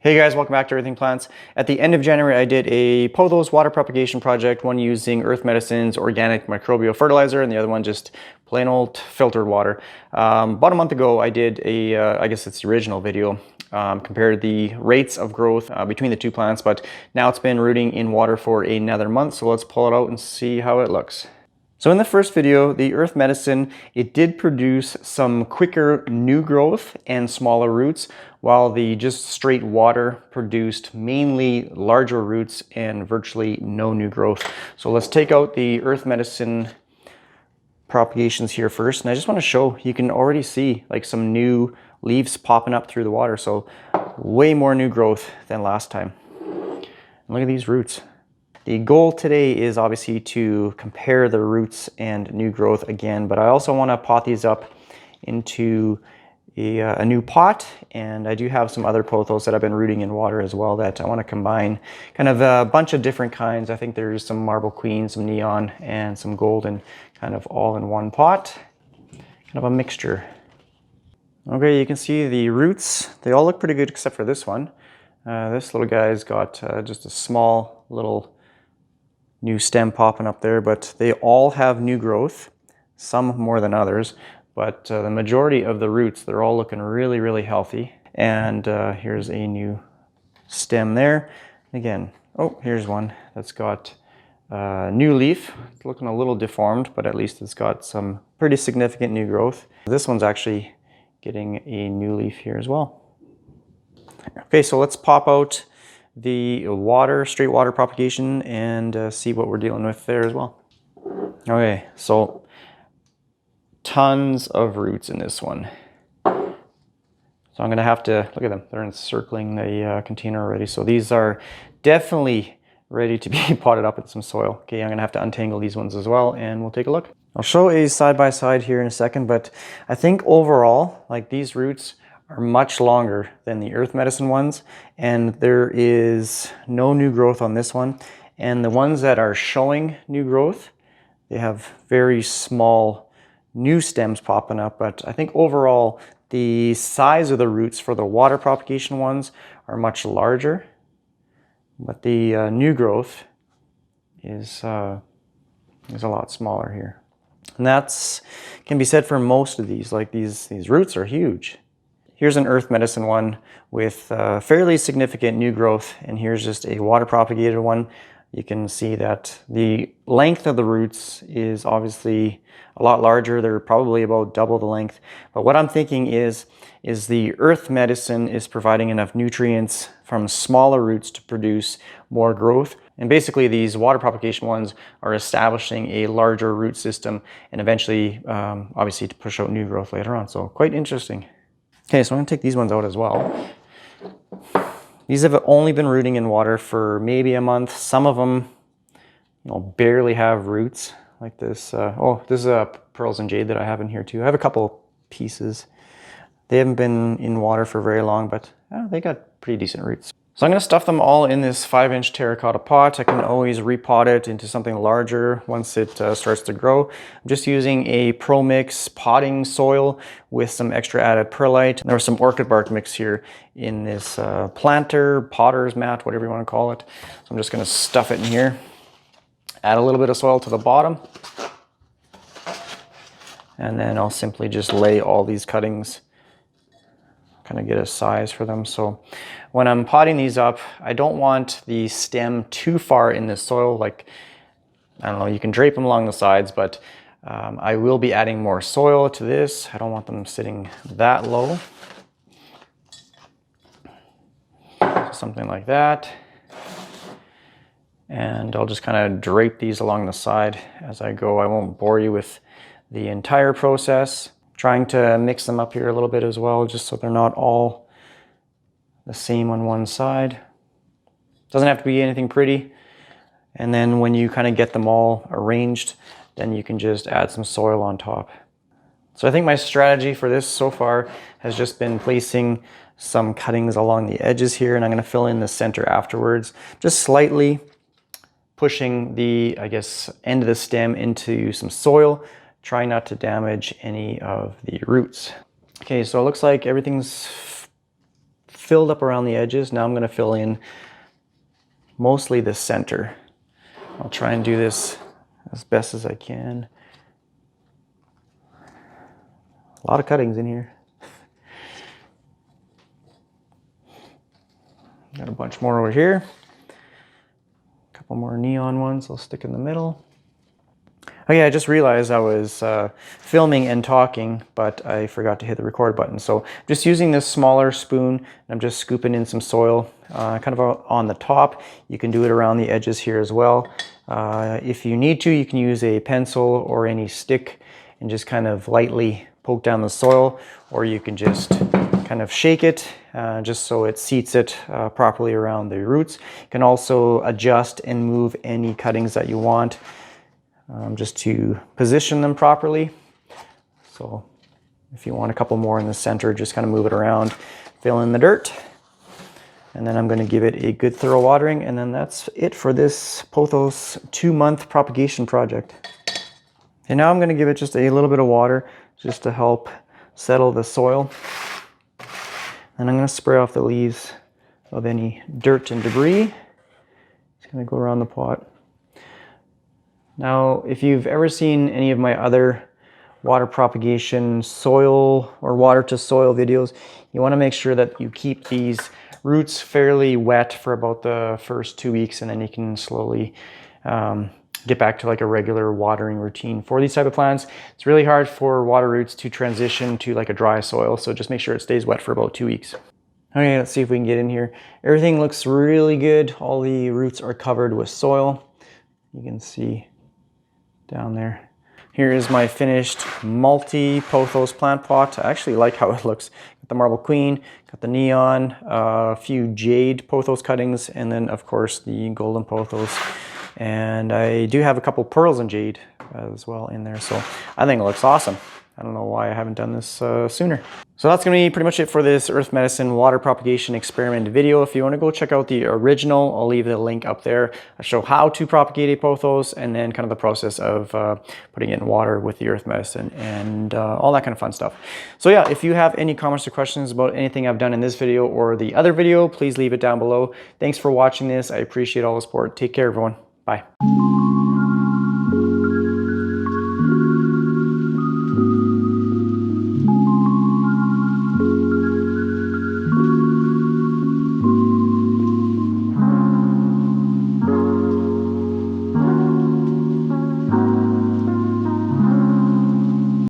Hey guys, welcome back to Everything Plants. At the end of January, I did a Pothos water propagation project, one using Earth Medicine's organic microbial fertilizer and the other one just plain old filtered water. About a month ago, I did a, I guess it's the original video, compared the rates of growth between the two plants, but now it's been rooting in water for another month, so let's pull it out and see how it looks. So in the first video, the Earth Medicine, it did produce some quicker new growth and smaller roots, while the just straight water produced mainly larger roots and virtually no new growth. So let's take out the Earth Medicine propagations here first. And I just want to show, you can already see like some new leaves popping up through the water. So way more new growth than last time. And look at these roots. The goal today is obviously to compare the roots and new growth again, but I also want to pot these up into a new pot, and I do have some other pothos that I've been rooting in water as well that I want to combine, kind of a bunch of different kinds. I think there's some marble queen, some neon, and some golden, kind of all in one pot, kind of a mixture. Okay, you can see the roots, they all look pretty good except for this one. This little guy's got just a small little new stem popping up there, but they all have new growth, some more than others, but the majority of the roots, they're all looking really, really healthy. And here's a new stem there. Again, oh, here's one that's got a new leaf. It's looking a little deformed, but at least it's got some pretty significant new growth. This one's actually getting a new leaf here as well. Okay, so let's pop out the water, straight water propagation, and see what we're dealing with there as well. Okay, so tons of roots in this one. So I'm gonna have to, look at them, they're encircling the container already. So these are definitely ready to be potted up in some soil. Okay, I'm gonna have to untangle these ones as well, and we'll take a look. I'll show a side-by-side here in a second, but I think overall, like, these roots are much longer than the Earth Medicine ones, and there is no new growth on this one. And the ones that are showing new growth, they have very small new stems popping up, but I think overall the size of the roots for the water propagation ones are much larger, but the new growth is a lot smaller here. And that's can be said for most of these. Like, these roots are huge. Here's an Earth Medicine one with fairly significant new growth, and here's just a water propagated one. You can see that the length of the roots is obviously a lot larger. They're probably about double the length. But what I'm thinking is the Earth Medicine is providing enough nutrients from smaller roots to produce more growth. And basically these water propagation ones are establishing a larger root system and eventually, obviously, to push out new growth later on. So quite interesting. Okay, so I'm gonna take these ones out as well. These have only been rooting in water for maybe a month. Some of them, barely have roots like this. Oh, this is a pearls and jade that I have in here too. I have a couple pieces. They haven't been in water for very long, but they got pretty decent roots. So I'm gonna stuff them all in this 5-inch terracotta pot. I can always repot it into something larger once it starts to grow. I'm just using a Pro Mix potting soil with some extra added perlite. There was some orchid bark mix here in this planter, potter's mat, whatever you want to call it. So I'm just gonna stuff it in here. Add a little bit of soil to the bottom. And then I'll simply just lay all these cuttings, kind of get a size for them. So when I'm potting these up, I don't want the stem too far in the soil. Like, I don't know, you can drape them along the sides, but I will be adding more soil to this. I don't want them sitting that low. Something like that. And I'll just kind of drape these along the side as I go. I won't bore you with the entire process. Trying to mix them up here a little bit as well, just so they're not all the same on one side. Doesn't have to be anything pretty. And then when you kind of get them all arranged, then you can just add some soil on top. So I think my strategy for this so far has just been placing some cuttings along the edges here, and I'm going to fill in the center afterwards, just slightly pushing the, I guess, end of the stem into some soil. Try not to damage any of the roots. Okay, so it looks like everything's filled up around the edges. Now I'm going to fill in mostly the center. I'll try and do this as best as I can. A lot of cuttings in here. Got a bunch more over here. A couple more neon ones I'll stick in the middle. Oh yeah, I just realized I was filming and talking, but I forgot to hit the record button. So I'm just using this smaller spoon, and I'm just scooping in some soil kind of on the top. You can do it around the edges here as well. If you need to, you can use a pencil or any stick and just kind of lightly poke down the soil, or you can just kind of shake it just so it seats it properly around the roots. You can also adjust and move any cuttings that you want. Just to position them properly. So if you want a couple more in the center, just kind of move it around, fill in the dirt, and then I'm going to give it a good thorough watering, and then that's it for this Pothos 2-month propagation project. And now I'm going to give it just a little bit of water just to help settle the soil. And I'm going to spray off the leaves of any dirt and debris. Just going to go around the pot. Now, if you've ever seen any of my other water propagation soil or water to soil videos, you want to make sure that you keep these roots fairly wet for about the first 2 weeks, and then you can slowly get back to like a regular watering routine for these type of plants. It's really hard for water roots to transition to like a dry soil, so just make sure it stays wet for about 2 weeks. Okay, let's see if we can get in here. Everything looks really good. All the roots are covered with soil. You can see down there. Here is my finished multi-Pothos plant pot. I actually like how it looks. Got the marble queen, got the neon, a few jade Pothos cuttings, and then of course the golden Pothos. And I do have a couple pearls and jade as well in there, so I think it looks awesome. I don't know why I haven't done this sooner. So that's going to be pretty much it for this Earth Medicine water propagation experiment video. If you want to go check out the original, I'll leave the link up there. I show how to propagate a Pothos and then kind of the process of putting it in water with the Earth Medicine and all that kind of fun stuff. So yeah, if you have any comments or questions about anything I've done in this video or the other video, please leave it down below. Thanks for watching this. I appreciate all the support. Take care, everyone. Bye.